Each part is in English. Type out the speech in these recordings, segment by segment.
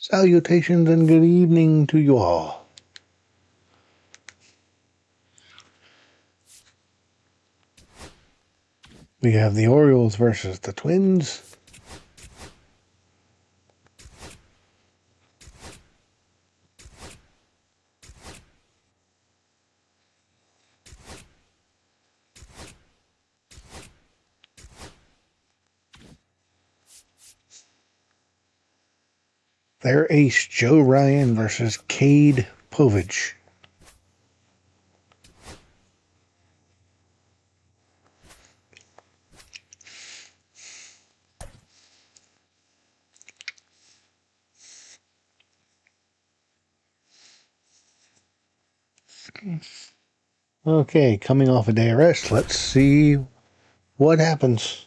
Salutations and good evening to you all. We have the Orioles versus the Twins. Their ace, Joe Ryan versus Cade Povich. Okay, coming off a day of rest, let's see what happens.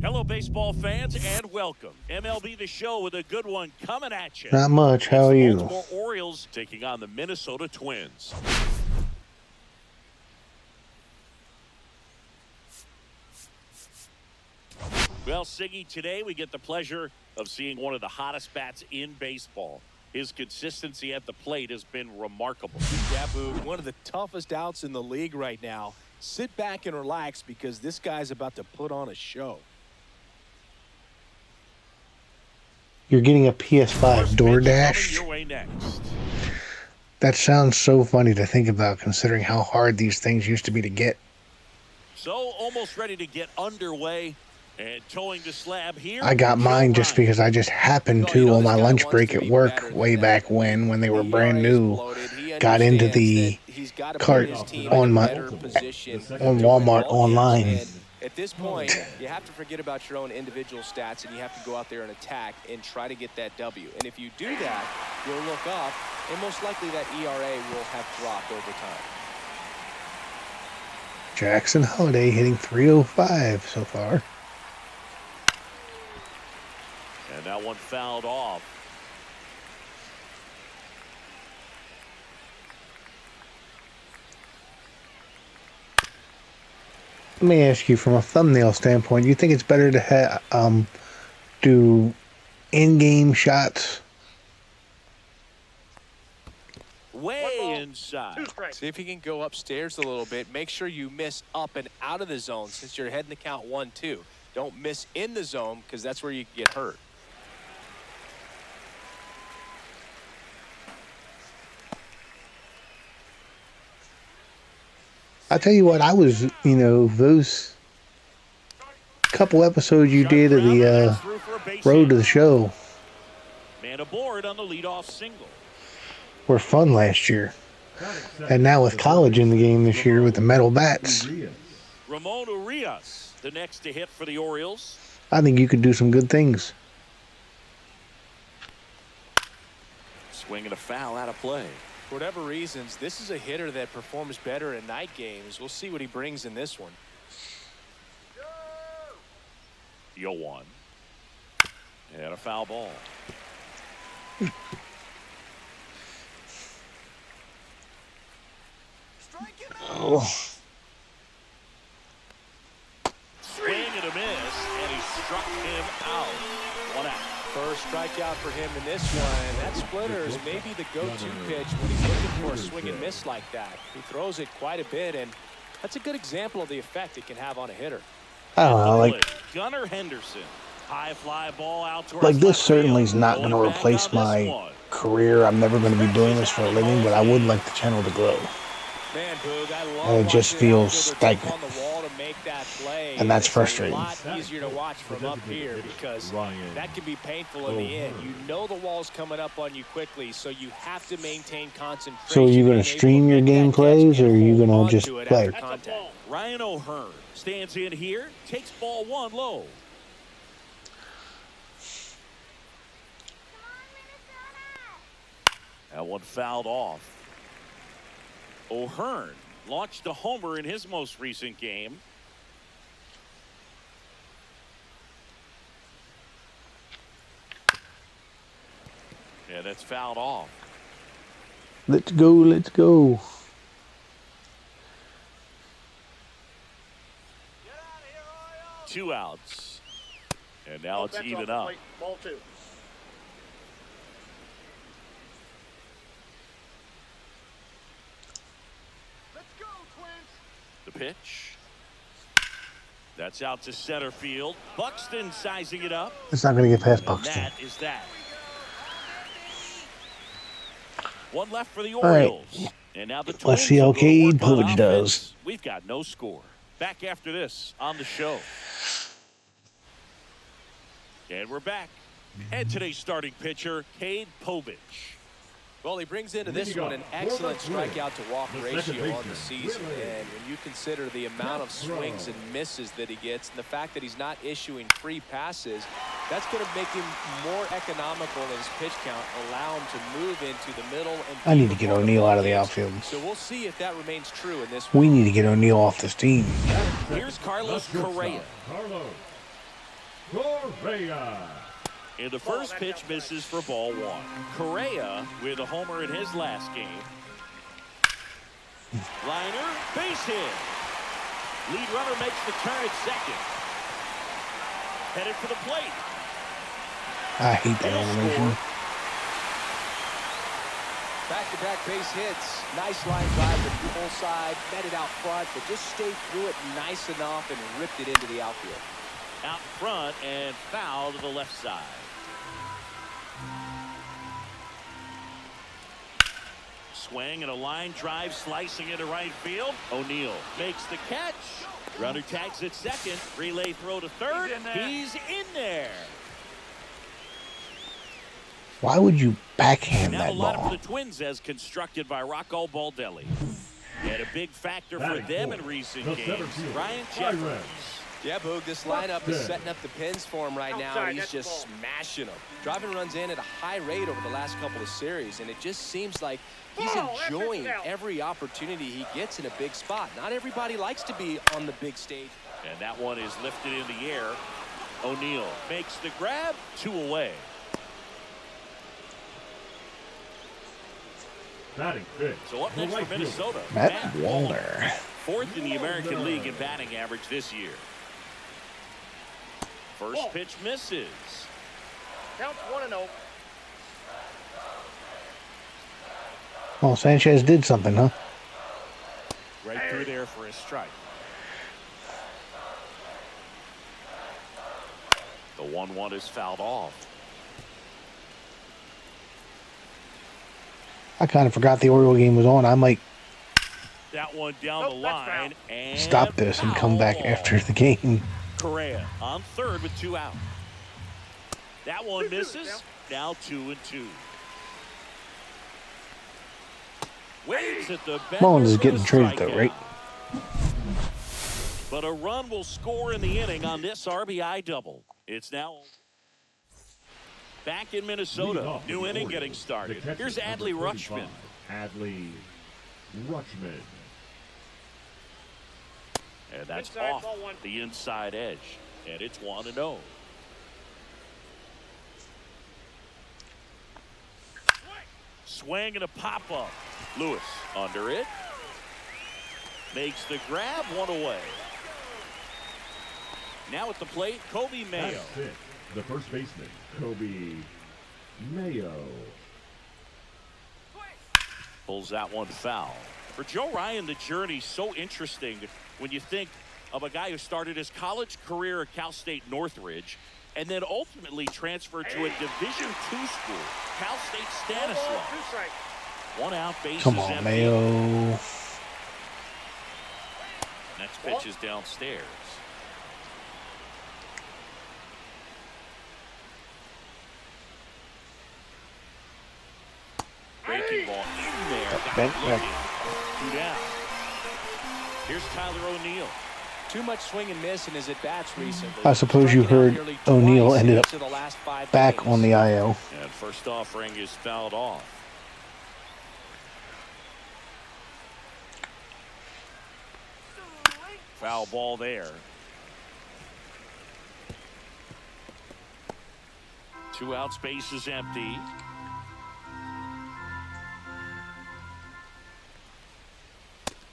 Hello, baseball fans, and welcome. MLB The Show with a good one coming at you. Not much. How are you? Baltimore Orioles taking on the Minnesota Twins. Well, Siggy, today we get the pleasure of seeing one of the hottest bats in baseball. His consistency at the plate has been remarkable. Yeah, Boog, one of the toughest outs in the league right now. Sit back and relax because this guy's about to put on a show. You're getting a PS5 DoorDash? Your way next. That sounds so funny to think about, considering how hard these things used to be to get. So, almost ready to get underway. And towing the slab here. I got mine just because I just happened to, on my lunch break at work way back when they were brand new, got into the cart on Walmart online. At this point, you have to forget about your own individual stats, and you have to go out there and attack and try to get that W. And if you do that, you'll look up, and most likely that ERA will have dropped over time. Jackson Holliday hitting .305 so far. And that one fouled off. Let me ask you, from a thumbnail standpoint, you think it's better to do in-game shots? Way inside. See if you can go upstairs a little bit. Make sure you miss up and out of the zone since you're heading to count 1-2. Don't miss in the zone because that's where you can get hurt. I tell you what, I was, those couple episodes you did of the Road to the Show Man aboard on the leadoff single. were fun last year. And now with college in the game this year with the metal bats, Ramon Urias, the next to hit for the Orioles. I think you could do some good things. Swinging a foul out of play. For whatever reasons, this is a hitter that performs better in night games. We'll see what he brings in this one. Yo one. And a foul ball. Oh. Swing and a miss, and he struck him out. 1 out. First strikeout for him in this one. That splitter is maybe the go-to pitch when he's looking for a swing and miss like that. He throws it quite a bit, and that's a good example of the effect it can have on a hitter. I don't know, like Gunnar Henderson. High fly ball out to Like, this certainly is not going to replace my career. I'm never going to be doing this for a living, but I would like the channel to grow. Man, Boog, I love And it just watching feels outfielders take stagnant. on the wall to make that play. And that's It's frustrating. a lot easier to watch from up here because that can be painful in the end. You know the wall's coming up on you quickly, so you have to maintain concentration. So are you going to stream your game plays, or are you going to just play? Ryan O'Hearn stands in here, takes ball 1 low. That one fouled off. O'Hearn launched a homer in his most recent game. Yeah, that's fouled off. Let's go, let's go. 2 outs. And now it's even up. Ball 2. Let's go, Twins. The pitch. That's out to center field. Buxton sizing it up. It's not going to get past And Buxton. that is that. One left for the right. Orioles. And now the Twins Let's see how will go to Cade work on Povich does. offense. We've got no score. Back after this on the show. And we're back. And today's starting pitcher, Cade Povich. Well, he brings into this one an excellent strikeout to walk ratio on the season. And when you consider the amount of swings and misses that he gets and the fact that he's not issuing free passes, that's going to make him more economical in his pitch count, allow him to move into the middle. And I need to get O'Neill out of the outfield. So we'll see if that remains true in this We one. need to get O'Neill off this team. Here's Carlos Correa. And the first pitch misses for ball 1. Correa with a homer in his last game. Liner, base hit. Lead runner makes the turn at second. Headed for the plate. I hate that animation. Back-to-back base hits. Nice line drive to the full side. Met it out front, but just stayed through it nice enough and ripped it into the outfield. Out front and foul to the left side. Swing and a line drive slicing into right field. O'Neill makes the catch. Runner tags at second. Relay throw to third. He's in there. Why would you backhand Now the that lineup ball? for the Twins as constructed by Rocco Baldelli. And a big factor for them in recent games, Ryan Jeffers. Yeah, Boog, this lineup is setting up the pins for him right now. He's just smashing them. Driving runs in at a high rate over the last couple of series, and it just seems like he's enjoying every opportunity he gets in a big spot. Not everybody likes to be on the big stage. And that one is lifted in the air. O'Neill makes the grab, 2 away. So up next for Minnesota, Matt Waller. 4th in the American League in batting average this year. First pitch misses. Counts 1-0. Well, Sanchez did something, huh? Right through there for a strike. The 1-1 is fouled off. I kind of forgot the Oriole game was on. I might That one down the line and stop this and come back foul. after the game. Correa on third with 2 out. That one misses. Now 2-2. Waves at the Mullins is bender getting for the traded though, right? strikeout. But a run will score in the inning on this RBI double. It's now back in Minnesota. New inning getting started. Here's Adley Rutschman. Adley Rutschman. And that's Inside, off ball 1. the inside edge. And it's 1-0. Swing and a pop-up. Lewis under it. Makes the grab, 1 away. Now at the plate, Kobe Mayo. That's it. The first baseman, Kobe Mayo. Pulls that one foul. For Joe Ryan, the journey's so interesting when you think of a guy who started his college career at Cal State Northridge and then ultimately transferred to a Division II school, Cal State Stanislaus. 2 strikes. 1 out, bases Come on, empty. Mayo. Next pitch is downstairs. Breaking ball in there. Got Bent it looking. 2 down. Here's Tyler O'Neill. Too much swing and miss in his at-bats recently. I suppose you Striking out heard nearly O'Neill twice ended in up each of the last 5 back games. on the IL. And first offering is fouled off. Foul ball there. 2 out, space is empty.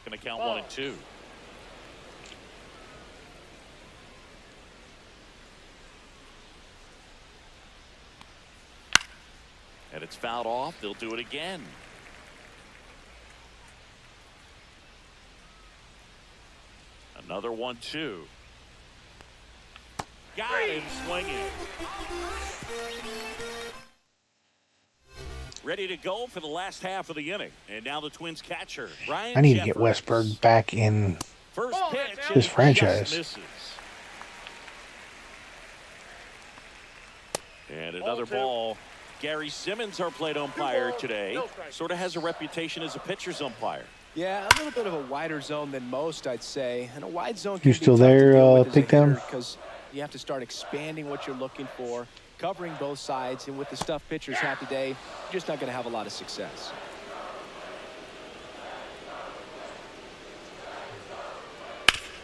Gonna count 1 and 2. And it's fouled off. They'll do it again. Another 1-2. Got him swinging. Ready to go for the last half of the inning. And now the Twins catcher, Ryan I need to Jeffers. get Westberg back in First pitch this franchise. misses. And another ball. Gary Simmons, our plate umpire today, sort of has a reputation as a pitcher's umpire. Yeah, a little bit of a wider zone than most, I'd say. And a wide zone can You be still tough to there, deal with as a Pick Them? hitter because you have to start expanding what you're looking for, covering both sides, and with the stuff pitchers have today, you're just not going to have a lot of success.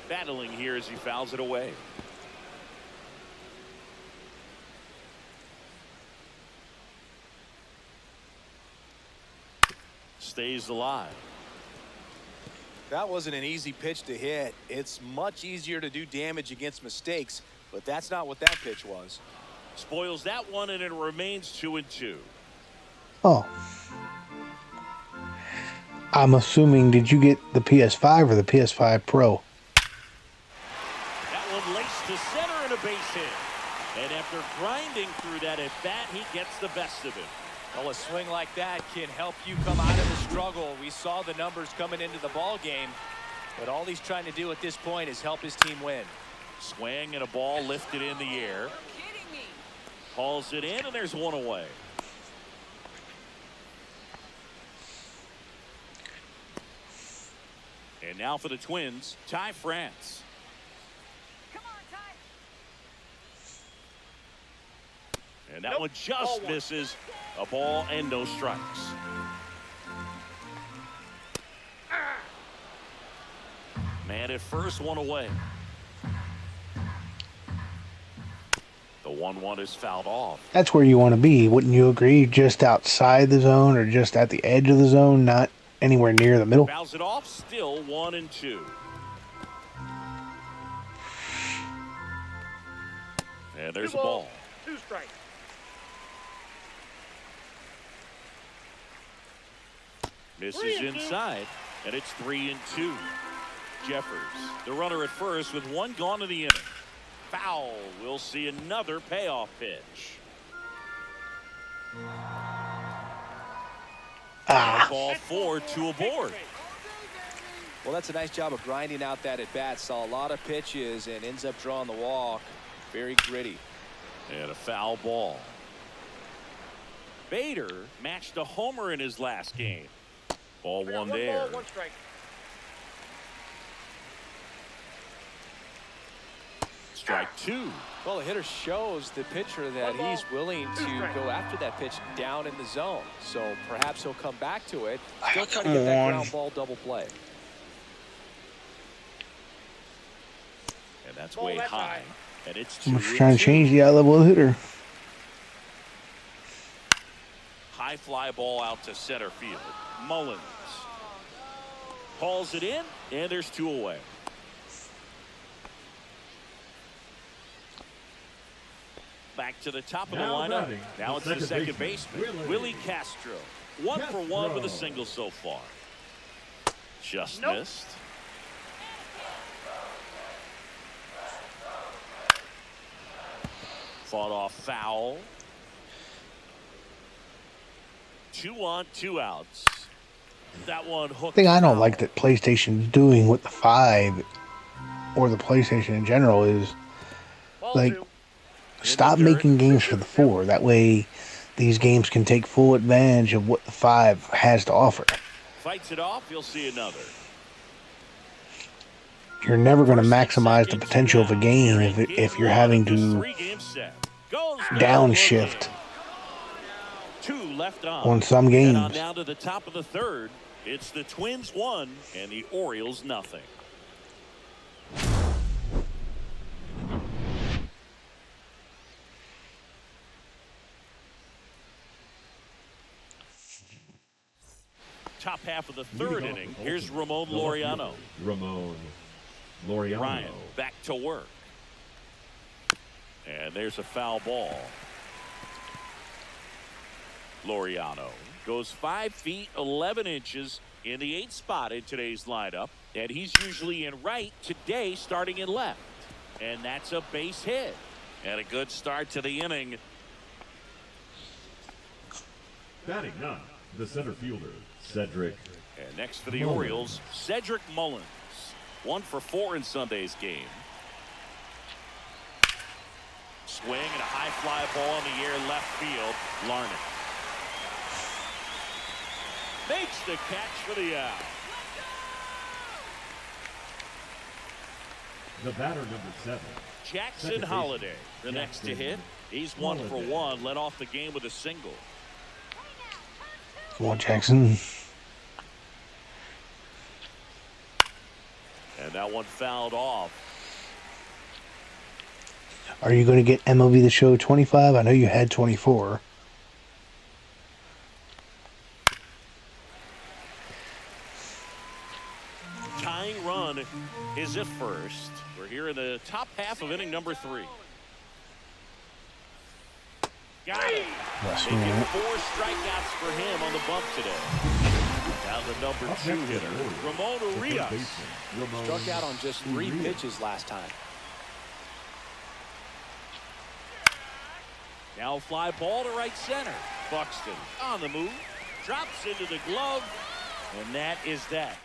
Battling here as he fouls it away. Stays alive. That wasn't an easy pitch to hit. It's much easier to do damage against mistakes, but that's not what that pitch was. Spoils that one, and it remains 2-2. Oh. I'm assuming, did you get the PS5 or the PS5 Pro? That one laced to center and a base hit. And after grinding through that at bat, he gets the best of it. Well, a swing like that can help you come out of the struggle. We saw the numbers coming into the ball game, but all he's trying to do at this point is help his team win. Swing and a ball lifted in the air. Hauls it in, and there's one away. And now for the Twins, Ty France. Come on, Ty. And that one just misses. A ball and no strikes. Man at first, one away. The 1-1 is fouled off. That's where you want to be, wouldn't you agree? Just outside the zone or just at the edge of the zone, not anywhere near the middle. Fouls it off, still 1-2. And there's a ball. 2 strikes. Misses inside, and it's 3-2. Jeffers, the runner at first with one gone in the inning. Foul. We'll see another payoff pitch. Ball 4, 2 aboard. Well, that's a nice job of grinding out that at bat. Saw a lot of pitches and ends up drawing the walk. Very gritty. And a foul ball. Bader matched a homer in his last game. Ball 1 there. Ball, 1 strike. Strike 2. Well, the hitter shows the pitcher that he's willing to go after that pitch down in the zone. So perhaps he'll come back to it. Still trying to get that ground ball double play. And that's way high. And it's I'm just trying to change the eye level of the hitter. High fly ball out to center field. Mullins hauls it in, and there's 2 away. Back to the top of the lineup. Now it's the second baseman, Willie Castro. 1 for 1 with a single so far. Just missed. Fought off foul. 2 on, 2 outs. That one hooked. The thing I don't like that PlayStation's doing with the 5 or the PlayStation in general is like stop making games for the 4. That way these games can take full advantage of what the 5 has to offer. Fights it off, you'll see another. You're never going to maximize the potential of a game if you're having to downshift 2 left on some games. And on down to the top of the 3rd. It's the Twins 1 and the Orioles nothing. Top half of the 3rd inning. Here's Ramon Laureano. Ryan back to work. And there's a foul ball. Laureano goes 5 feet 11 inches in the 8th spot in today's lineup, and he's usually in right, today starting in left. And that's a base hit. And a good start to the inning. Batting 9, the center fielder, Cedric. And next for the Orioles, Cedric Mullins. 1 for 4 in Sunday's game. Swing and a high fly ball in the air left field. Larnach makes the catch for the out. The batter, number 7. Jackson Holiday, the next to hit. He's 1 for 1, led off the game with a single. Come on, Jackson. And that one fouled off. Are you going to get MLB The Show 25? I know you had 24. Tying run is at first. We're here in the top half of inning number 3. Got it. Making 4 strikeouts for him on the bump today. Now the number 2 hitter, Ramon Urias. Struck out on just 3 pitches last time. Now fly ball to right center. Buxton on the move. Drops into the glove. And that is that.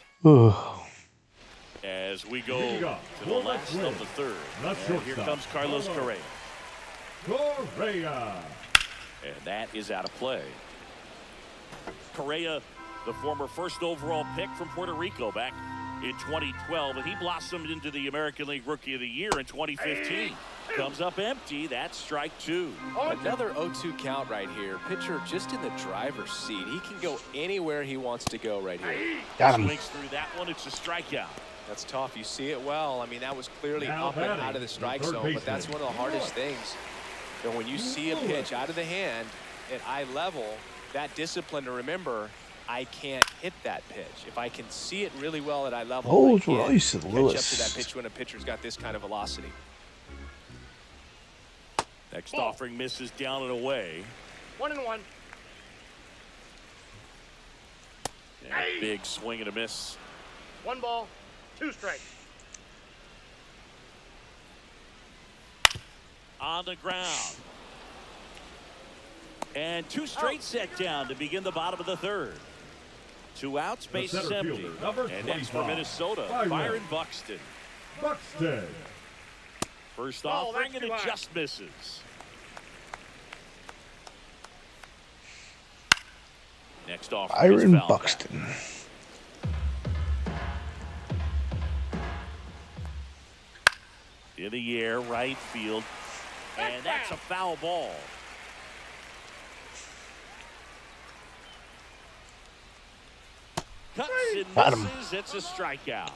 As we go to the last of the 3rd. And here comes Carlos Correa. And that is out of play. Correa, the former first overall pick from Puerto Rico back in 2012, and he blossomed into the American League Rookie of the Year in 2015. Comes up empty. That's strike 2. Another 0-2 count right here. Pitcher just in the driver's seat. He can go anywhere he wants to go right here. Got him. Swings through that one. It's a strikeout. That's tough. You see it well. I mean, that was clearly up and out of the strike zone, but that's one of the hardest things. And when you see a pitch out of the hand at eye level, that discipline to remember, I can't hit that pitch. If I can see it really well at eye level, I can catch up to that pitch when a pitcher's got this kind of velocity. Next offering misses down and away. 1-1. And a big swing and a miss. 1 ball, 2 strikes. On the ground. And 2 straight set down to begin the bottom of the 3rd. 2 outs, base is empty. And next for Minnesota, Byron Buxton. First offering, and it just misses. Next offering, Byron Buxton. In the air, right field. And that's a foul ball. Cuts and misses. It's a strikeout.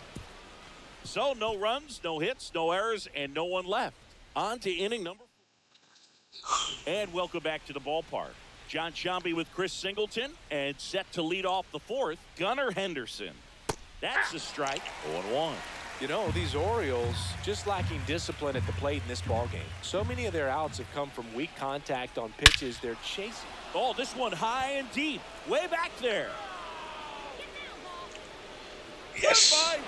So no runs, no hits, no errors, and no one left. On to inning number 4. And welcome back to the ballpark. John Sciambi with Chris Singleton, and set to lead off the 4th, Gunnar Henderson. That's a strike. 0-1. You know, these Orioles just lacking discipline at the plate in this ballgame. So many of their outs have come from weak contact on pitches they're chasing. Oh, this one high and deep, way back there. Yes.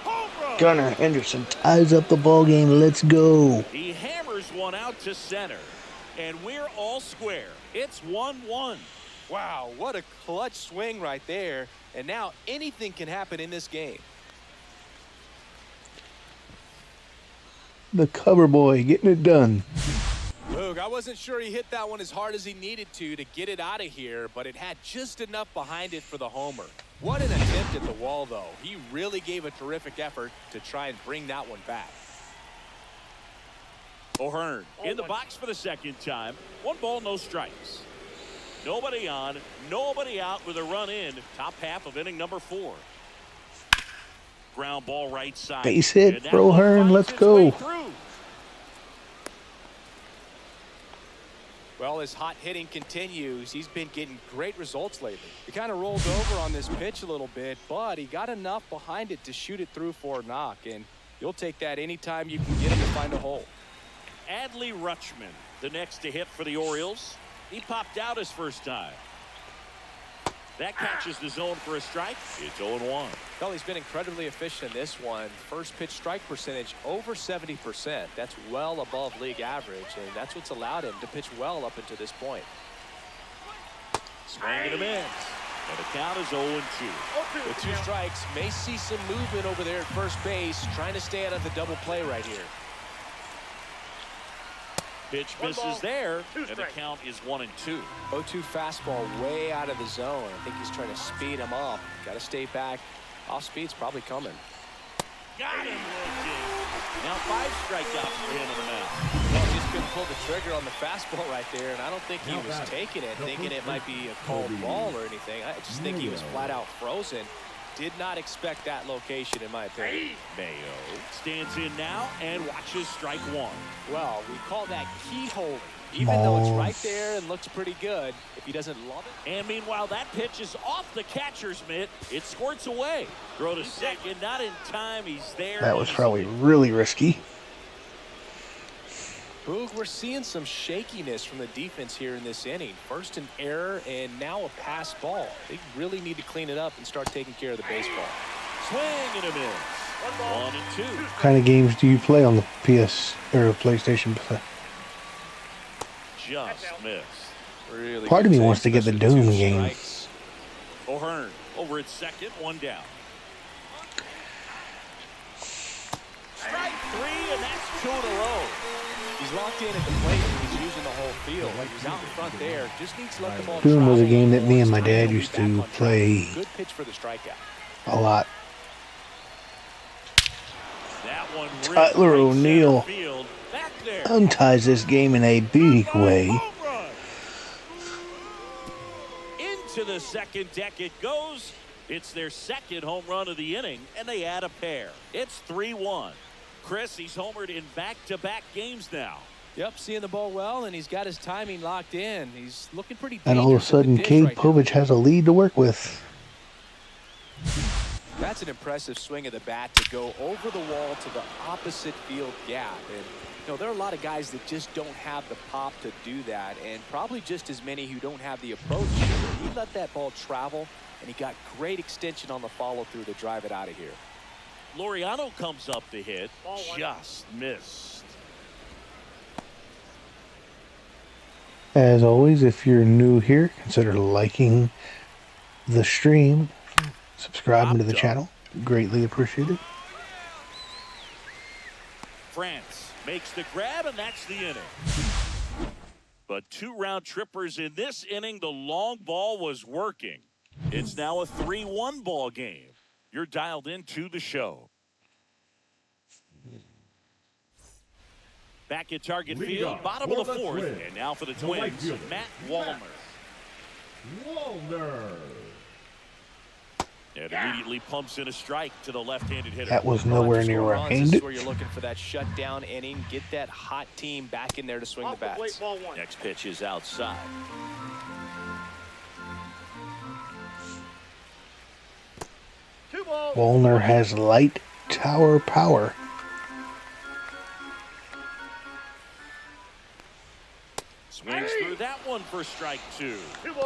Gunnar Henderson ties up the ball game. Let's go. He hammers one out to center, and we're all square. It's 1-1. Wow, what a clutch swing right there. And now anything can happen in this game. The cover boy getting it done. Luke, I wasn't sure he hit that one as hard as he needed to get it out of here, but it had just enough behind it for the homer. What an attempt at the wall, though. He really gave a terrific effort to try and bring that one back. O'Hearn in the box for the 2nd time. 1 ball, no strikes. Nobody on, nobody out with a run in. Top half of inning number 4. Ground ball right side. Base hit for O'Hearn. Let's go. Well, as hot hitting continues, he's been getting great results lately. He kind of rolled over on this pitch a little bit, but he got enough behind it to shoot it through for a knock, and you'll take that anytime you can get him to find a hole. Adley Rutschman, the next to hit for the Orioles. He popped out his first time. That catches the zone for a strike. It's 0-1. Well, he's been incredibly efficient in this one. First pitch strike percentage over 70%. That's well above league average, and that's what's allowed him to pitch well up until this point. Swing and a miss. And the count is 0-2. With 2 strikes, may see some movement over there at first base, trying to stay out of the double play right here. Pitch misses there, and the count is 1-2. 0-2 fastball way out of the zone. I think he's trying to speed him up. Got to stay back. Off speed's probably coming. Got him looking. Now 5 strikeouts for him in the mound. Well, just couldn't pull the trigger on the fastball right there, and I don't think he was taking it, thinking it might be a called ball or anything. I just think he was flat out frozen. Did not expect that location, in my opinion. Mayo stands in now and watches strike 1. Well, we call that keyhole. Even though it's right there and looks pretty good, if he doesn't love it. And meanwhile, that pitch is off the catcher's mitt. It squirts away. Throw to second, not in time. He's there. That was probably really risky. Boog, we're seeing some shakiness from the defense here in this inning. First an error and now a pass ball. They really need to clean it up and start taking care of the baseball. Swing and a miss. 1-2. What kind of games do you play on the PS or PlayStation? Just missed. Really Part of me wants to get the Doom game. O'Hearn over at second, 1 down. Strike 3, and that's 2 in a row. He's locked in at the plate and he's using the whole field. He's out in front there. Just needs to let the ball Doom was a travel. game that me and my dad used to play Good pitch for the strikeout. a lot. That one Tyler O'Neill unties this game in a big way. Into the second deck it goes. It's their second home run of the inning, and they add a pair. It's 3-1. Chris, he's homered in back-to-back games now. Yep, seeing the ball well, and he's got his timing locked in. He's looking pretty And all of a sudden, Cade Povich has a lead to work with. That's an impressive swing of the bat to go over the wall to the opposite field gap. And, you know, there are a lot of guys that just don't have the pop to do that, and probably just as many who don't have the approach. He let that ball travel, and he got great extension on the follow-through to drive it out of here. Laureano comes up to hit. Just missed. As always, if you're new here, consider liking the stream, subscribing to the channel. Greatly appreciated. France makes the grab, and that's the inning. But 2 round trippers in this inning. The long ball was working. It's now a 3-1 ball game. You're dialed into the show. Back at target field, bottom of the 4th. And now for the Twins, Matt Wallner. And immediately pumps in a strike to the left-handed hitter. That was nowhere near where I aimed This it. is where you're looking for that shutdown inning. Get that hot team back in there to swing the bats. Next pitch is outside. Wallner has light tower power. Swings through that one for strike 2.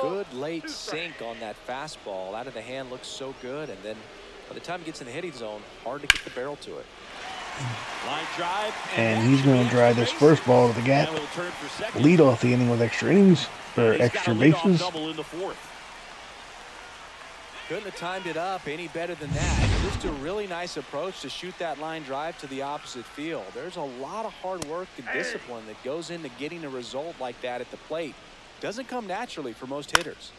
Good late sink on that fastball. Out of the hand looks so good, and then by the time it gets in the hitting zone, hard to get the barrel to it. Line drive. And he's going to drive this first ball to the gap. Lead off the inning with extra innings, or extra bases. Double in the 4th. Couldn't have timed it up any better than that. Just a really nice approach to shoot that line drive to the opposite field. There's a lot of hard work and discipline that goes into getting a result like that at the plate. Doesn't come naturally for most hitters.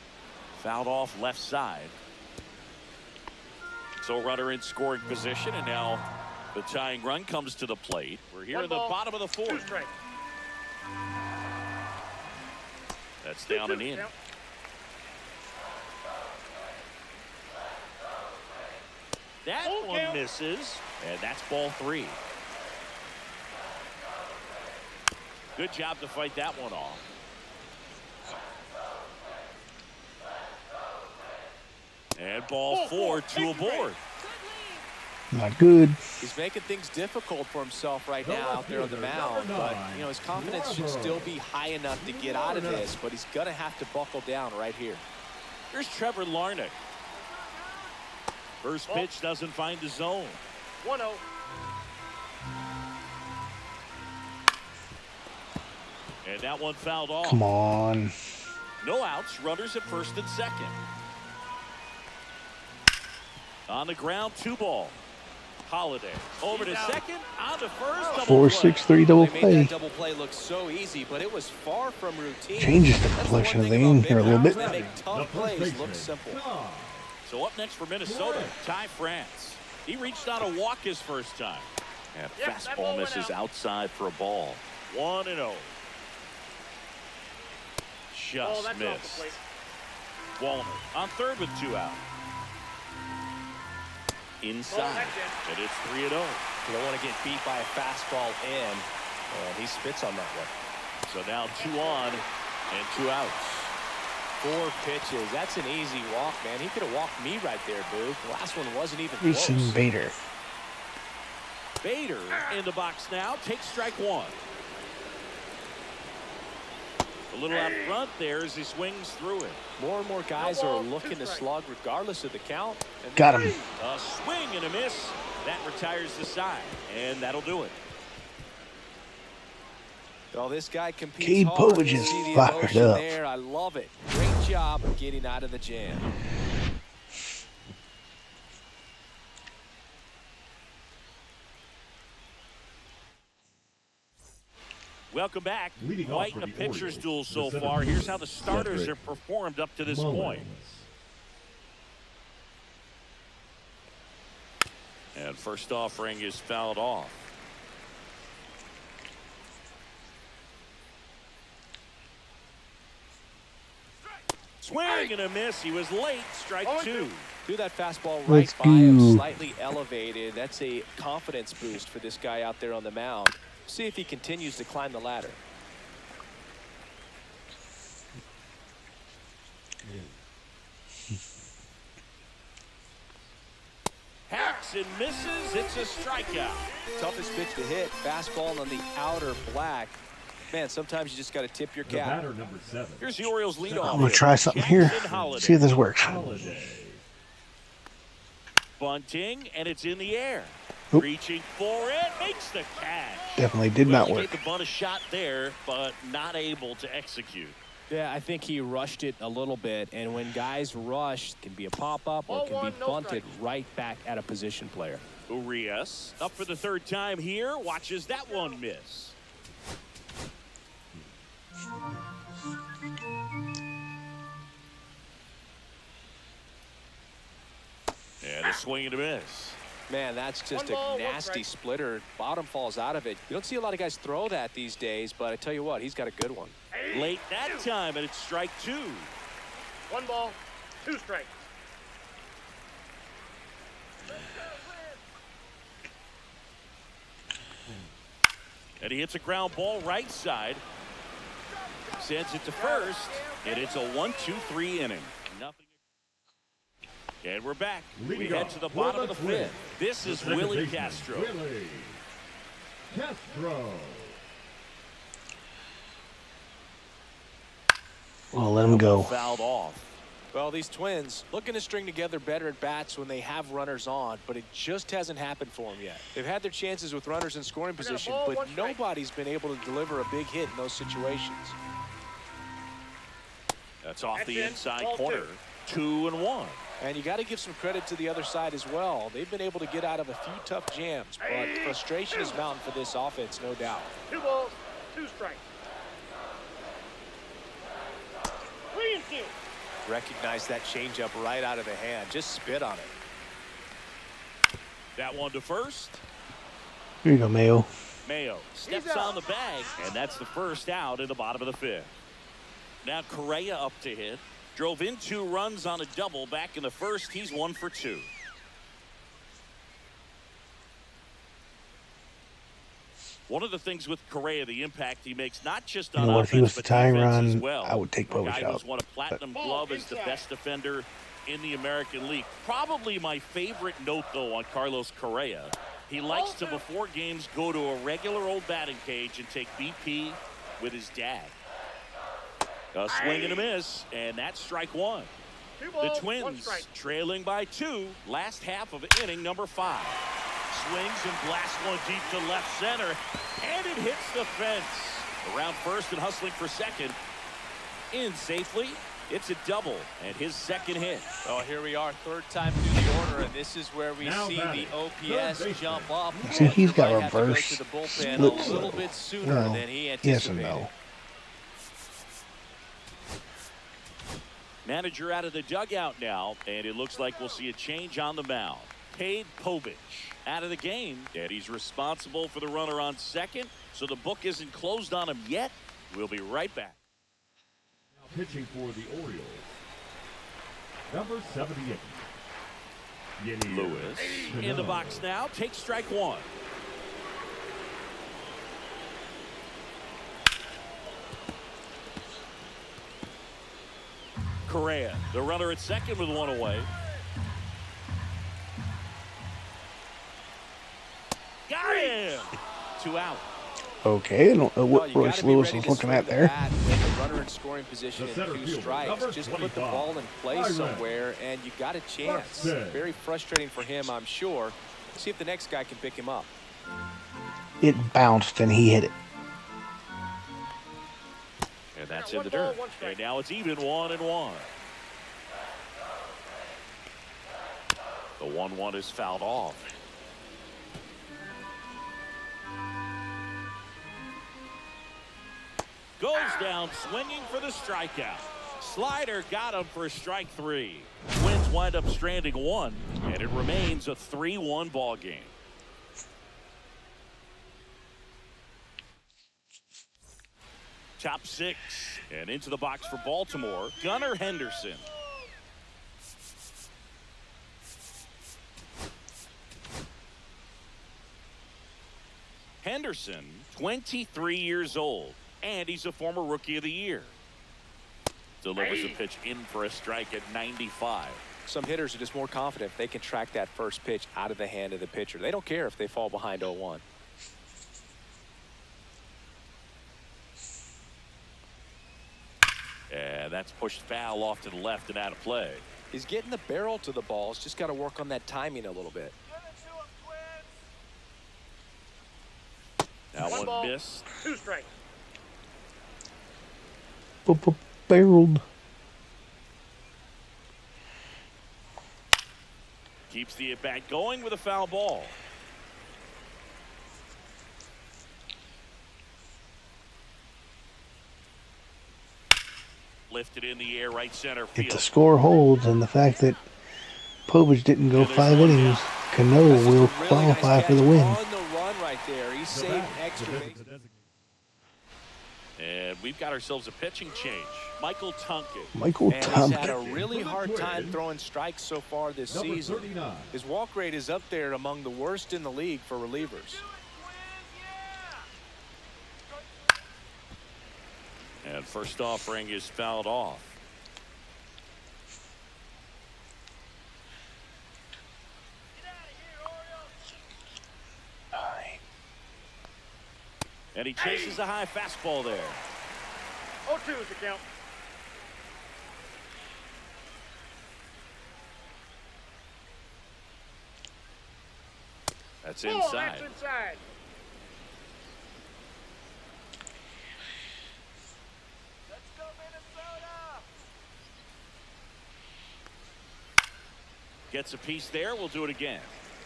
Fouled off left side. So runner in scoring position, and now the tying run comes to the plate. We're here in the bottom of the 4th. That's down and in. That one misses, and that's ball 3. Good job to fight that one off. And ball 4, 2 aboard. Not good. He's making things difficult for himself right now out there on the mound, but you know his confidence should still be high enough to get out of this, but he's gonna have to buckle down right here. Here's Trevor Larnach. First pitch doesn't find the zone. 1-0. And that one fouled off. Come on. No outs, runners at first and second. On the ground, 2 ball. Holiday over to second, on to first. 4-6-3 double They made play. that double play look so easy, but it was far from routine. Changes the That's complexion one of the thing game about here a big little bit. guys. They make The tough first plays baseman, look simple. Tom. So up next for Minnesota, Ty France. He reached out a walk his first time. And Yep, that ball fastball went misses out. outside for a ball. 1-0. Just That's off the missed. plate. Walner on third with 2 out. Inside, and it's 3-0. You don't want to get beat by a fastball in, and he spits on that one. So now 2 on and 2 outs. 4 pitches. That's an easy walk, man. He could have walked me right there, Boo. The last one wasn't even Reason close. Bader. Bader in the box now, takes strike 1. A little out front there as he swings through it. More and more guys No are ball, looking 2 to strikes. slug regardless of the count. And Got him. A swing and a miss. That retires the side, and that'll do it. well, this guy competes Cade hard. Povich You is see the fired emotion up. there. I love it. Great job of getting out of the jam. Welcome back. Leading off Quite for a the pitcher's Orioles, duel so the far. 17th, Here's how the starters Cedric have performed up to this Mullins. point. And first offering is fouled off. Swing and a miss. He was late. Strike 2. Threw that fastball right Let's by him, go. slightly elevated. That's a confidence boost for this guy out there on the mound. See if he continues to climb the ladder. Hacks and misses. It's a strikeout. Toughest pitch to hit, fastball on the outer black. Man, sometimes you just got to tip your The cap. batter number 7. Here's the Orioles leadoff. I'm going to try something here. Jackson Holiday. See if this works. Holiday. Bunting, and it's in the air. Oop. Reaching for it, makes the catch. Definitely did Well, not he work. gave the bunt a shot there, but not able to execute. Yeah, I think he rushed it a little bit, and when guys rush, it can be a pop-up or it can be bunted right back at a position player. Urias up for the 3rd time here, watches that one miss. And a swing and a miss. Man, that's just 1 ball, a 1 nasty strike. splitter. Bottom falls out of it. You don't see a lot of guys throw that these days, but I tell you what, he's got a good one. Late that time, and it's strike 2. 1 ball, 2 strikes. And he hits a ground ball right side. Sends it to first, and it's a 1-2-3 inning. Nothing. And we're back. We Leading head off to the for bottom the of the Twins, 5th. This the is second Willie baseman, Castro. Willie Castro. Well, let him go. Fouled off. Well, these Twins looking to string together better at bats when they have runners on, but it just hasn't happened for them yet. They've had their chances with runners in scoring position, ball, but 1 strike. nobody's been able to deliver a big hit in those situations. That's off That's the in. inside Ball corner. 2-1. And you got to give some credit to the other side as well. They've been able to get out of a few tough jams, but frustration is mounting for this offense, no doubt. 2 balls, 2 strikes. 3-2. Recognize that changeup right out of the hand. Just spit on it. That one to first. Here you go, Mayo. Mayo steps He's out. on the bag, and that's the first out in the bottom of the 5th. Now Correa up to hit. Drove in 2 runs on a double back in the first. He's 1 for 2. One of the things with Correa, the impact he makes, not just on You know what, if he was offense, the but tying defense as run, well. I would take The guy Povich who's out. won a platinum glove as the best defender in the American League. Probably my favorite note, though, on Carlos Correa. He likes to, before games, go to a regular old batting cage and take BP with his dad. A swing and a miss, and that's strike 1. 2 The balls, 1 Twins strike. trailing by 2, last half of inning number 5. Swings and blasts one deep to left center, and it hits the fence. Around first and hustling for second. In safely. It's a double and his second hit. Oh, here we are, third time through the order, and this is where we Now see batting, the OPS jump up. See, he's got Might have to go reverse to the bullpen splits, a little though. bit sooner Well, than he yes and anticipated. no. Manager out of the dugout now, and it looks like we'll see a change on the mound. Povich out of the game, and he's responsible for the runner on second, so the book isn't closed on him yet. We'll be right back. Pitching for the Orioles, number 78. Yenier Lewis in the Cano. box now, takes strike 1. Correa, the runner at second with 1 away. Got him! 2 out. Okay, I don't know Well, what you Royce gotta be Lewis ready was to looking swing at the there. bat with the runner in scoring position The and center 2 fielder, strikes. number Just put the 25, ball in place Byron. somewhere, and you got a chance. That's it. Very frustrating for him, I'm sure. See if the next guy can pick him up. It bounced and he hit it. And that's Yeah, in the 1 ball, dirt. 1 strike. And now it's even 1-1. The 1-1 is fouled off. Goes down swinging for the strikeout. Slider got him for strike 3. Twins wind up stranding 1, and it remains a 3-1 ball game. Top 6 and into the box for Baltimore, Gunnar Henderson. Henderson, 23 years old, and he's a former Rookie of the Year. Delivers a pitch in for a strike at 95. Some hitters are just more confident if they can track that first pitch out of the hand of the pitcher. They don't care if they fall behind 0-1. And that's pushed foul off to the left and out of play. He's getting the barrel to the ball. He's just got to work on that timing a little bit. Now 1 ball, one missed. 2 strikes. Barreled. Keeps the at-bat going with a foul ball. Lifted in the air, right center If the field. score holds and the fact that Povich didn't go 5 innings, Cano That's just will a really qualify nice for the catch win. on the run right there. He The saved bat, extra the base. designated- And we've got ourselves a pitching change. Michael Tunkin. Michael And he's had a Tompkins. really For the hard time Twins, throwing strikes so far this number season. 39. His walk rate is up there among the worst in the league for relievers. And first offering is fouled off. And he chases a high fastball there. 0-2 is the count. That's Ball, inside. that's inside. Gets a piece there. We'll do it again.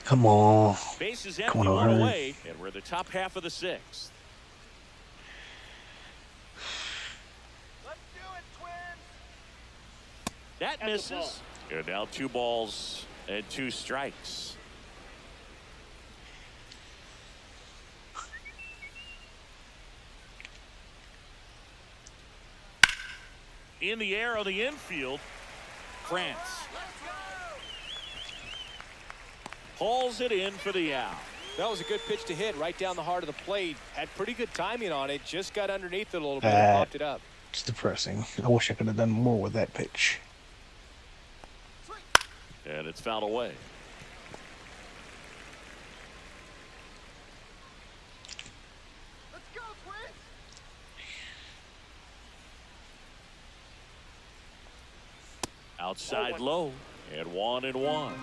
Come on. Base is Come empty, on, 1 O'Hearn. away, and we're in the top half of the 6th. That That's a misses. And now 2 balls and 2 strikes. In the air on the infield, France hauls it in for the out. That was a good pitch to hit right down the heart of the plate. Had pretty good timing on it. Just got underneath it a little bit and popped it up. It's depressing. I wish I could have done more with that pitch. And it's fouled away. Outside low, and 1-1.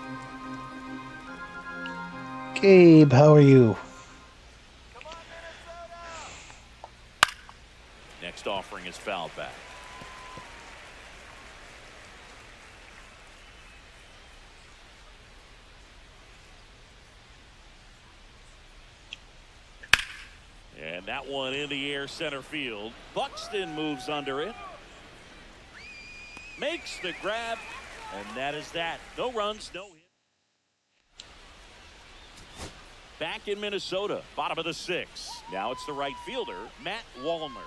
Gabe, how are you? Next offering is fouled back. And that one in the air center field. Buxton moves under it. Makes the grab. And that is that. No runs, no hit. Back in Minnesota, bottom of the 6th. Now it's the right fielder, Matt Wallner.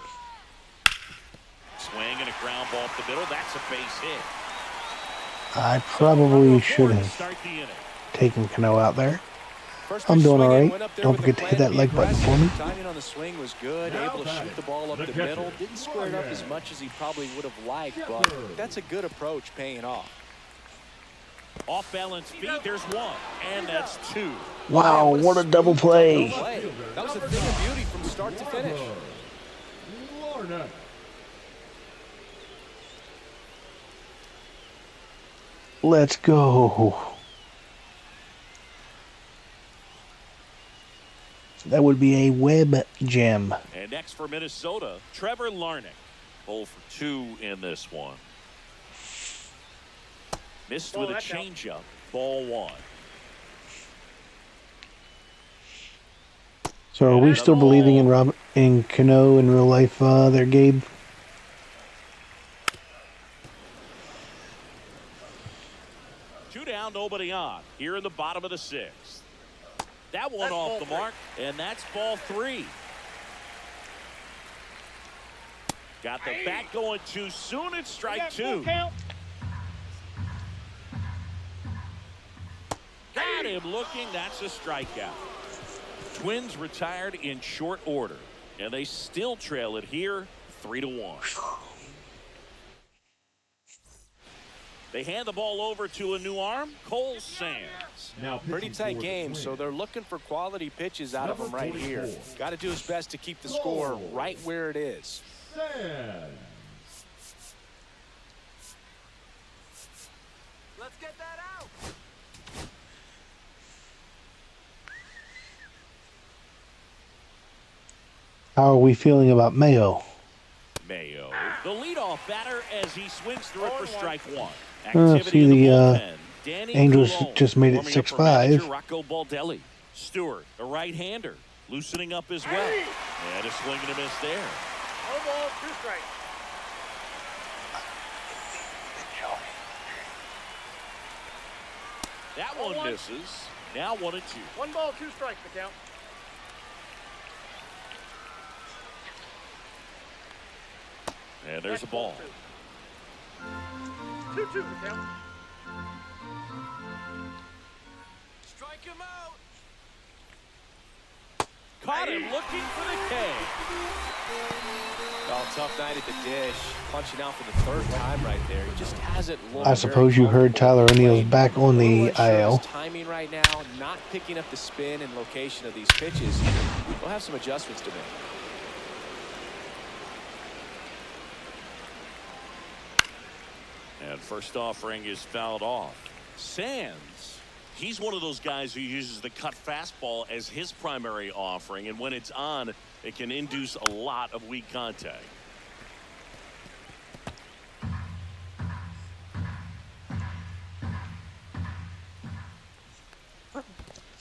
Swing and a ground ball up the middle. That's a base hit. I probably should have taken Cano out there. I'm doing all right. Don't forget to hit that like button for me. Timing on the swing was good. Able to shoot the ball up the middle. Didn't square it up as much as he probably would have liked, but that's a good approach paying off. Off balance feet, there's 1, and that's 2. Wow, what a double play. That was a thing of beauty from start to finish. Let's go. That would be a web gem. And next for Minnesota, Trevor Larnach. 0 for 2 in this one. Missed with a changeup. Ball 1. So are we still believing in Cano in real life there, Gabe? Two down, nobody on. Here in the bottom of the 6th. That one off the mark, and that's ball 3. Got the bat going too soon. It's strike 2. Got him looking. That's a strikeout. Twins retired in short order, and they still trail it here 3-1. They hand the ball over to a new arm, Cole Sands. Now pretty tight game, so they're looking for quality pitches out of him right here. Got to do his best to keep the score right where it is. Let's get that out. How are we feeling about Mayo? Mayo, the leadoff batter, as he swings through it for strike 1. See, the Angels just made it 6-5. Rocco Baldelli. Stewart, a right-hander, loosening up as well. And a swing and a miss there. 1 ball, 2 strikes. That one misses. Now 1-2. 1 ball, 2 strikes the count. And there's a ball. 2-2 the count. Strike him out. Caught him looking for the K. Well, tough night at the dish. Punching out for the 3rd time right there. He just hasn't looked. I suppose you heard Tyler O'Neill's back on the IL. Timing right now, not picking up the spin and location of these pitches. We'll have some adjustments to make. And first offering is fouled off. Sands, he's one of those guys who uses the cut fastball as his primary offering, and when it's on, it can induce a lot of weak contact.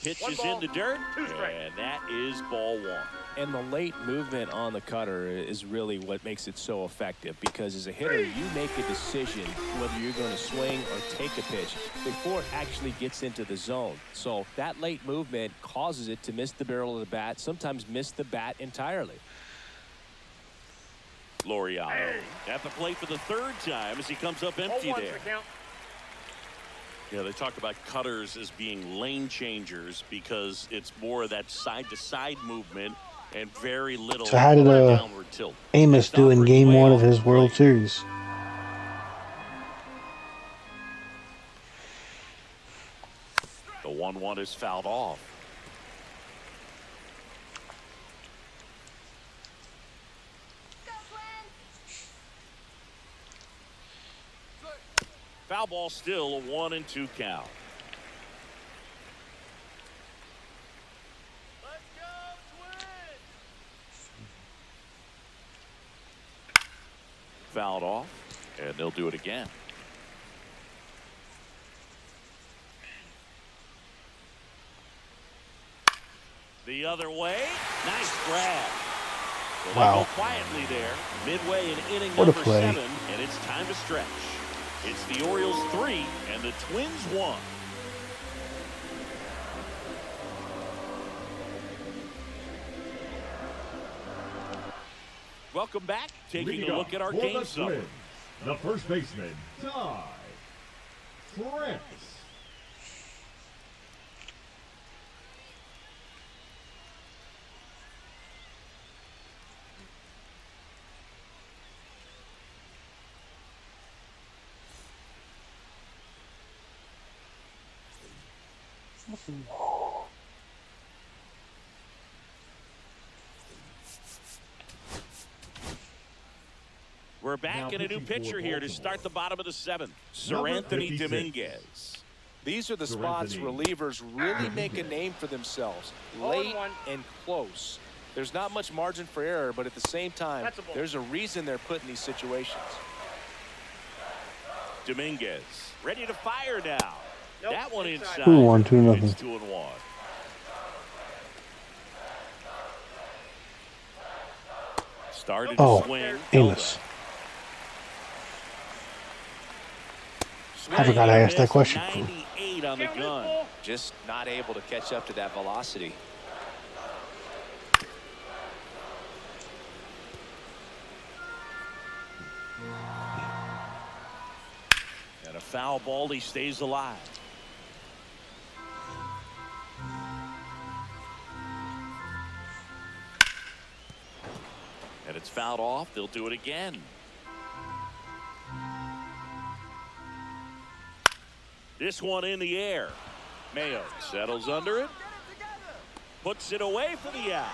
Pitches in the dirt, and that is ball 1. And the late movement on the cutter is really what makes it so effective, because as a hitter, you make a decision whether you're going to swing or take a pitch before it actually gets into the zone. So that late movement causes it to miss the barrel of the bat, sometimes miss the bat entirely. Laureano at the plate for the 3rd time as he comes up empty there. Yeah, they talk about cutters as being lane changers because it's more of that side-to-side movement and very little So how did downward tilt. Amos do in Game 1 of his World Series? The 1-1 is fouled off. Foul ball, still a 1-2 count. Let's go, Twins! Fouled off, and they'll do it again. The other way. Nice grab. Well, Wow. they go quietly there. Midway in inning What a number play. 7, and it's time to stretch. It's the Orioles 3 and the Twins 1. Welcome back. Taking Leading a look up at our for game the summary. Twins, the first baseman, Ty France. We're back in a new pitcher here to start the bottom of the 7th. Sir Number Anthony 56. Dominguez. These are the spots relievers really make a name for themselves. Late and close. There's not much margin for error, but at the same time, there's a reason they're put in these situations. Dominguez ready to fire now. Nope, That one inside. inside. 2-1, 2-0. It's 2-1. Started to Oh, swing. Amos. Swing I forgot I and asked that miss. question. 98 on the Count this gun. ball. Just not able to catch up to that velocity. And a foul ball. He stays alive. And it's fouled off. They'll do it again. This one in the air. Mayo settles under it. Puts it away for the out.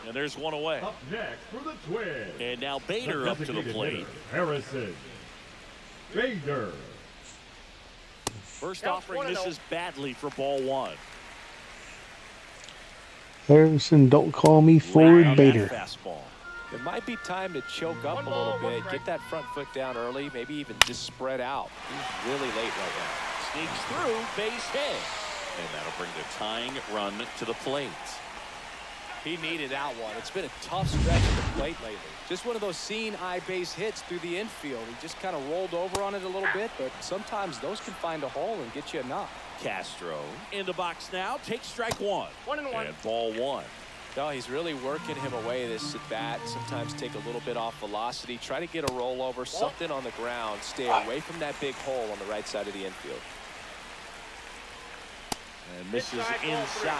And there's one away. Up next for the Twins. And now Bader up to the designated plate. hitter, Harrison Bader. First Count offering 1-0. misses badly for ball 1. Harrison, don't call me Right forward on Bader. that fastball. It might be time to choke up One a ball, little one bit, strike. get that front foot down early, maybe even just spread out. He's really late right now. Sneaks through, base hit. And that'll bring the tying run to the plate. He needed out one. It's been a tough stretch at the plate lately. Just one of those seeing eye base hits through the infield. He just kind of rolled over on it a little bit, but sometimes those can find a hole and get you a knock. Castro in the box now. Takes strike 1. 1-1. And ball 1. No, he's really working him away this at bat. Sometimes take a little bit off velocity. Try to get a rollover, something on the ground. Stay away from that big hole on the right side of the infield. And misses Inside, ball 3. inside.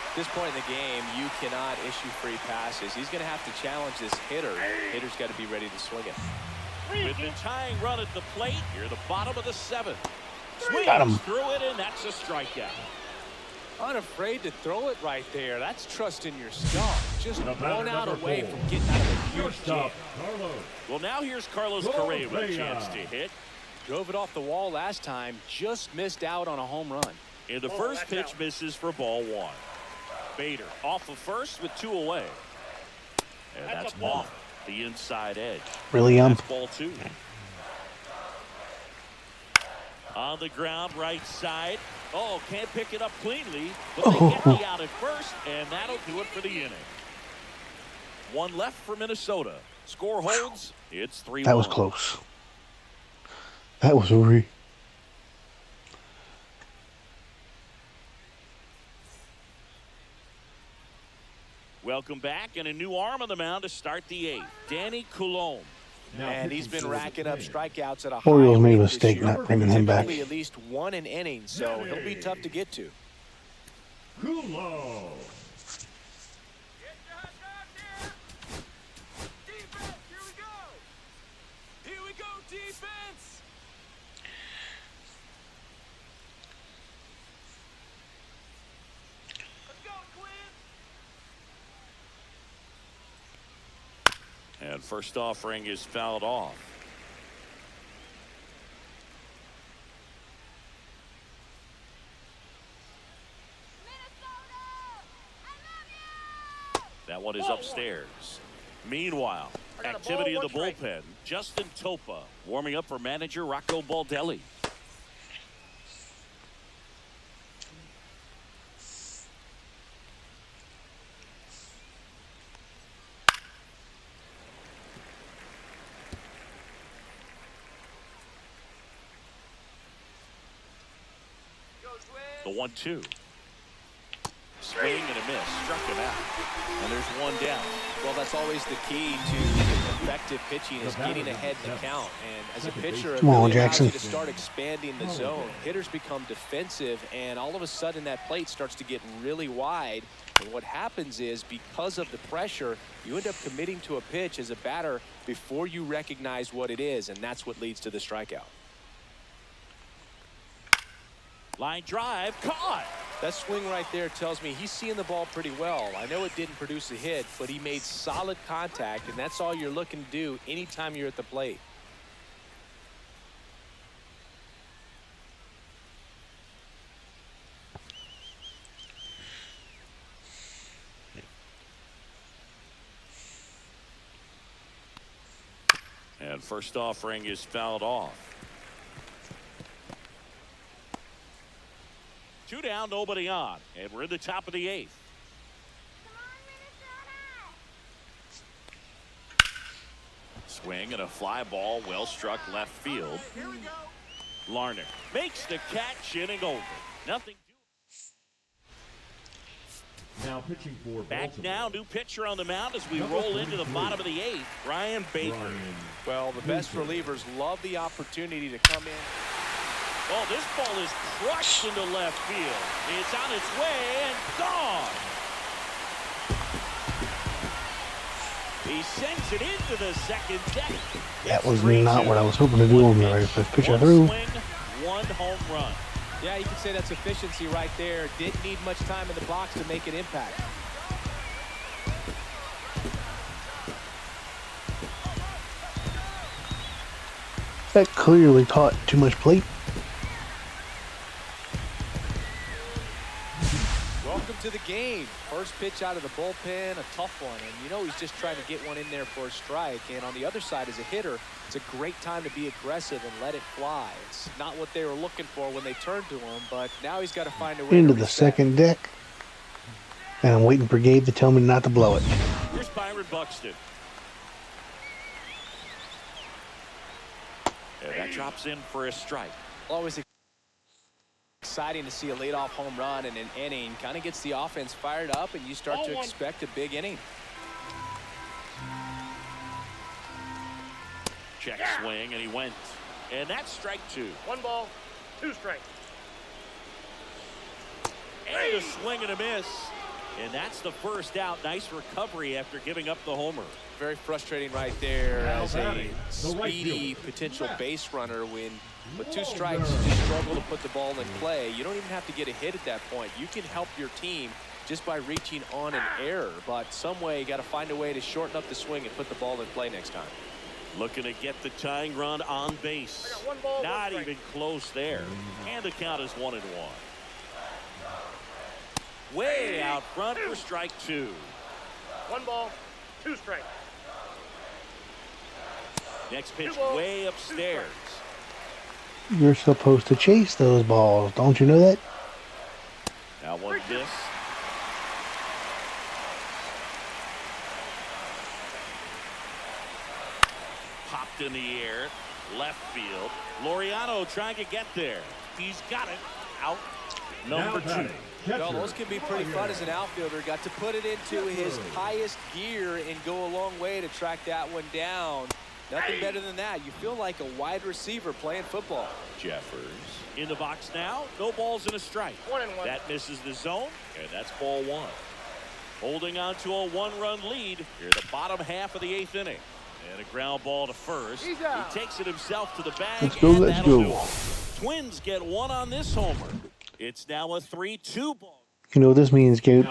At this point in the game, you cannot issue free passes. He's going to have to challenge this hitter. Hitter's got to be ready to swing it. With the tying run at the plate, here the bottom of the 7th. Swings Got him. through it, and that's a strikeout. Unafraid to throw it right there. That's trust in your stuff. Just The batter, one out number away 4. from getting out of a huge Shortstop, jam. Carlos. Well, now here's Carlos Correa with a chance to hit. Drove it off the wall last time. Just missed out on a home run. And the Oh, first that's pitch out. misses for ball 1. Bader off of first with 2 away. And That's that's a ball. off the inside edge. Really, That's ball 2. On the ground, right side. Oh, can't pick it up cleanly, but they get the out at first, and that'll do it for the inning. 1 left for Minnesota. Score holds. It's 3-1. That was close. That was re. Welcome back, and a new arm on the mound to start the 8th. Danny Coulombe. Now And he's pitching been for the racking up Twins, strikeouts at a high Orioles made a rate this mistake year. not bringing him back. Typically at least 1 an inning, so he'll be tough to get to. Kulo. Get your hot dog here. Defense, here we go. Here we go, defense! Let's go, Twins. And first offering is fouled off. That one is upstairs. Meanwhile, activity in the bullpen. Justin Topa warming up for manager Rocco Baldelli. The 1-2. Swing and a miss. Struck him out. And there's one down. Well, that's always the key to effective pitching is getting ahead in the count. And as a pitcher, it Come on, really allows Jackson. you to start expanding the zone. Hitters become defensive, and all of a sudden that plate starts to get really wide. And what happens is, because of the pressure, you end up committing to a pitch as a batter before you recognize what it is, and that's what leads to the strikeout. Line drive. Caught. That swing right there tells me he's seeing the ball pretty well. I know it didn't produce a hit, but he made solid contact, and that's all you're looking to do anytime you're at the plate. And first offering is fouled off. 2 down, nobody on, and we're in the top of the 8th. Swing and a fly ball, well struck left field. Larner makes the catch, inning over. Nothing. Now pitching for Back Baltimore. now, new pitcher on the mound as we roll into the bottom of the 8th. Brian Baker. Well, the best relievers love the opportunity to come in. Oh, this ball is crushed into left field. It's on its way and gone. He sends it into the second deck. That was not what I was hoping to do on the very first pitch I threw. One swing, one home run. Yeah, you can say that's efficiency right there. Didn't need much time in the box to make an impact. That clearly taught too much plate. Welcome to the game. First pitch out of the bullpen, a tough one. And you know he's just trying to get one in there for a strike. And on the other side, as a hitter, it's a great time to be aggressive and let it fly. It's not what they were looking for when they turned to him, but now he's got to find a way Into to the reset. second deck. And I'm waiting for Gabe to tell me not to blow it. Here's Byron Buxton. And that drops in for a strike. Always exciting to see a leadoff home run in an inning. Kind of gets the offense fired up, and you start to expect a big inning. Check swing, and he went. And that's strike 2. 1 ball, 2 strikes. And a swing and a miss. And that's the first out. Nice recovery after giving up the homer. Very frustrating right there as a speedy potential base runner. When with 2 strikes you just struggle to put the ball in play. You don't even have to get a hit at that point. You can help your team just by reaching on an error, but some way you got to find a way to shorten up the swing and put the ball in play next time. Looking to get the tying run on base. I got 1 ball, 1 Not strike. even close there. And the count is 1-1. Way out front for strike 2. 1 ball, 2 strikes. Next pitch 2 balls, way 2 upstairs. You're supposed to chase those balls. Don't you know that? Now one this. Popped in the air. Left field. Laureano trying to get there. He's got it. Out. Number 2. Well, those can be pretty fun as an outfielder. Got to put it into his highest gear and go a long way to track that one down. Nothing better than that. You feel like a wide receiver playing football. Jeffers in the box now. No balls and a strike. 1-1. That misses the zone, and that's ball 1. Holding on to a 1-run lead here in the bottom half of the 8th inning. And a ground ball to first. He's out. He takes it himself to the bag. Let's go, and let's that'll go. do it. Twins get 1 on this homer. It's now a 3-2 ball. You know what this means, Gabe,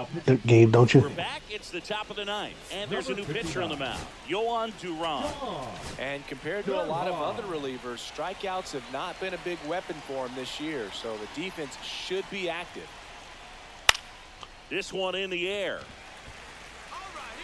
don't We're you? back. It's the top of the 9th. And there's a new pitcher on the mound. Yohan Duran. And compared to a lot of other relievers, strikeouts have not been a big weapon for him this year. So the defense should be active. This one in the air. All right,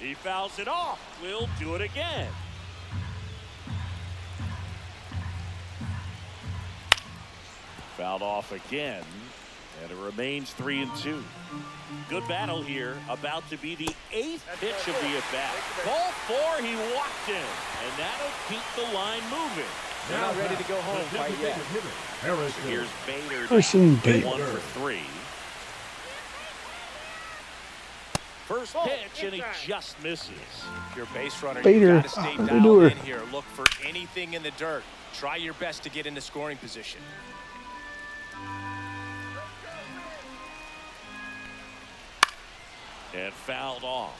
He fouls it off. We'll do it again. Fouled off again, and it remains 3-2. Good battle here. About to be the 8th pitch of the at-bat. Ball 4, he walked in, and that'll keep the line moving. They're not ready to go home quite yet. Here's Bader. Person Bader. 1 for 3. First pitch, and he just misses. If you're a base runner, Bader, you got to stay what are they dialed doing? in here. Look for anything in the dirt. Try your best to get into scoring position. And fouled off.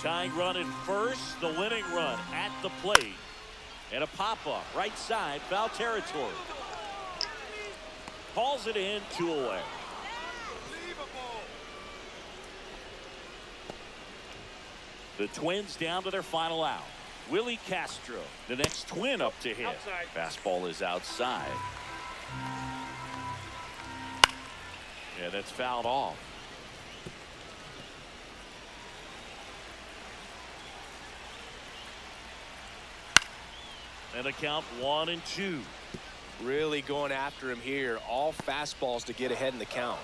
Tying run at first, the winning run at the plate. And a pop-up, right side, foul territory. Calls it in, 2 away. The Twins down to their final out. Willie Castro, the next Twin up to hit. Outside. Fastball is outside. Yeah, that's fouled off. And a count 1-2. Really going after him here. All fastballs to get ahead in the count.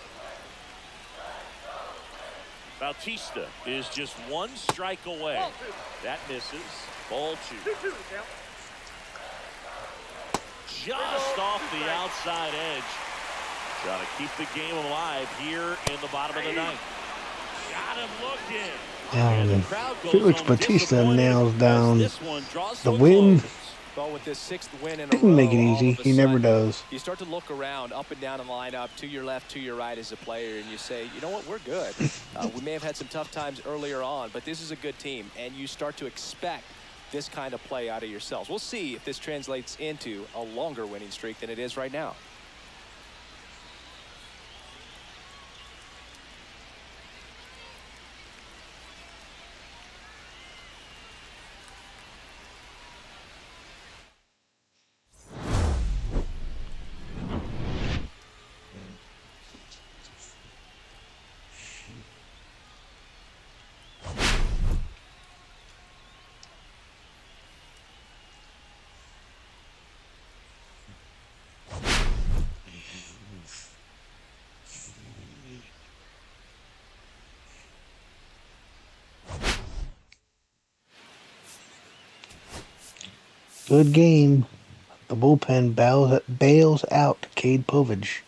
Bautista is just 1 strike away. That misses. Ball 2. Just off the outside edge. Trying to keep the game alive here in the bottom of the ninth. Got him looking. And the crowd goes Felix home Bautista disappointed nails as down this one draws the to a win. close. Well, with this 6th win in a Didn't row, make it all easy. of a He never sudden, does. You start to look around, up and down the lineup, to your left, to your right as a player, and you say, you know what, we're good. We may have had some tough times earlier on, but this is a good team, and you start to expect this kind of play out of yourselves. We'll see if this translates into a longer winning streak than it is right now. Good game. The bullpen bails out Cade Povich.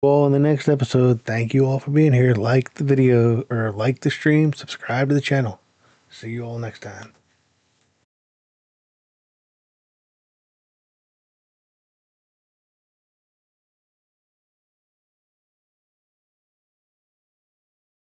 Well, in the next episode, thank you all for being here. Like the video or like the stream, subscribe to the channel. See you all next time.